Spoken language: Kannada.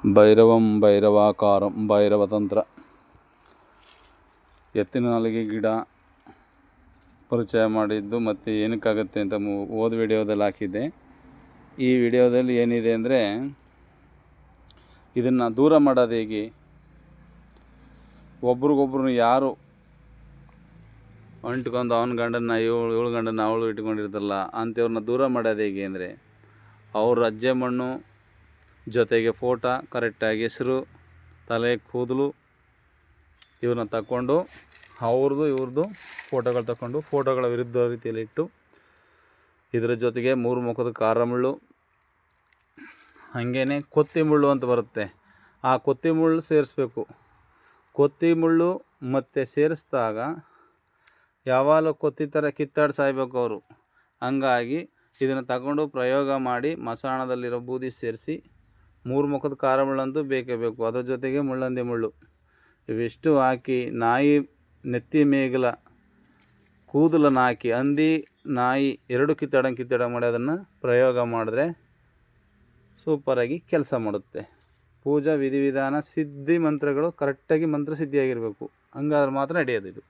ಭೈರವಂ ಭೈರವಾಕಾರಂ ಭೈರವತಂತ್ರ. ಎತ್ತಿನ ನಾಲಿಗೆ ಗಿಡ ಪರಿಚಯ ಮಾಡಿದ್ದು ಮತ್ತು ಏನಕ್ಕಾಗುತ್ತೆ ಅಂತ ಹೋದ ವಿಡಿಯೋದಲ್ಲಿ ಹಾಕಿದ್ದೆ. ಈ ವಿಡಿಯೋದಲ್ಲಿ ಏನಿದೆ ಅಂದರೆ, ಇದನ್ನು ದೂರ ಮಾಡೋದು ಹೇಗೆ, ಒಬ್ರಿಗೊಬ್ರು ಯಾರು ಅಂಟ್ಕೊಂಡು ಅವನ ಗಂಡನ ಇವಳು ಗಂಡನ ಅವಳು ಇಟ್ಕೊಂಡಿರ್ತಲ್ಲ ಅಂಥವ್ರನ್ನ ದೂರ ಮಾಡೋದು ಹೇಗೆ ಅಂದರೆ, ಅವ್ರ ಅಜ್ಜೆ ಮಣ್ಣು ಜೊತೆಗೆ ಫೋಟೋ ಕರೆಕ್ಟಾಗಿ ಹೆಸರು, ತಲೆ ಕೂದಲು ಇವ್ರನ್ನ ತಗೊಂಡು ಅವ್ರದ್ದು ಇವ್ರದ್ದು ಫೋಟೋಗಳು ತಗೊಂಡು ಫೋಟೋಗಳ ವಿರುದ್ಧ ರೀತಿಯಲ್ಲಿ ಇಟ್ಟು, ಇದರ ಜೊತೆಗೆ 3 ಮುಖದ ಖಾರ ಮುಳ್ಳು, ಹಾಗೇ ಕೊತ್ತಿ ಮುಳ್ಳು ಅಂತ ಬರುತ್ತೆ, ಆ ಕೊತ್ತಿ ಮುಳ್ಳು ಸೇರಿಸ್ಬೇಕು. ಕೊತ್ತಿ ಮುಳ್ಳು ಮತ್ತು ಸೇರಿಸಿದಾಗ ಯಾವಾಗಲೂ ಕೊತ್ತಿ ಥರ ಕಿತ್ತಾಡಿ ಸಾಯ್ಬೇಕು ಅವರು. ಹಂಗಾಗಿ ಇದನ್ನು ತಗೊಂಡು ಪ್ರಯೋಗ ಮಾಡಿ ಮಸಾಣದಲ್ಲಿರೋ ಬೂದಿ ಸೇರಿಸಿ 3 ಮುಖದ ಖಾರ ಮುಳ್ಳಂತೂ ಬೇಕೇ ಬೇಕು. ಅದ್ರ ಜೊತೆಗೆ ಮುಳ್ಳಂದಿ ಮುಳ್ಳು ಇವಿಷ್ಟು ಹಾಕಿ ನಾಯಿ ನೆತ್ತಿ ಮೇಗಲ ಕೂದಲನ್ನು ಹಾಕಿ ಹಂದಿ ನಾಯಿ ಎರಡು ಕಿತ್ತಾಡ ಮಾಡಿ ಅದನ್ನು ಪ್ರಯೋಗ ಮಾಡಿದ್ರೆ ಸೂಪರಾಗಿ ಕೆಲಸ ಮಾಡುತ್ತೆ. ಪೂಜಾ ವಿಧಿವಿಧಾನ ಸಿದ್ಧಿ ಮಂತ್ರಗಳು ಕರೆಕ್ಟಾಗಿ ಮಂತ್ರ ಸಿದ್ಧಿಯಾಗಿರಬೇಕು, ಹಂಗಾದ್ರೆ ಮಾತ್ರ ನಡೆಯೋದು ಇದು.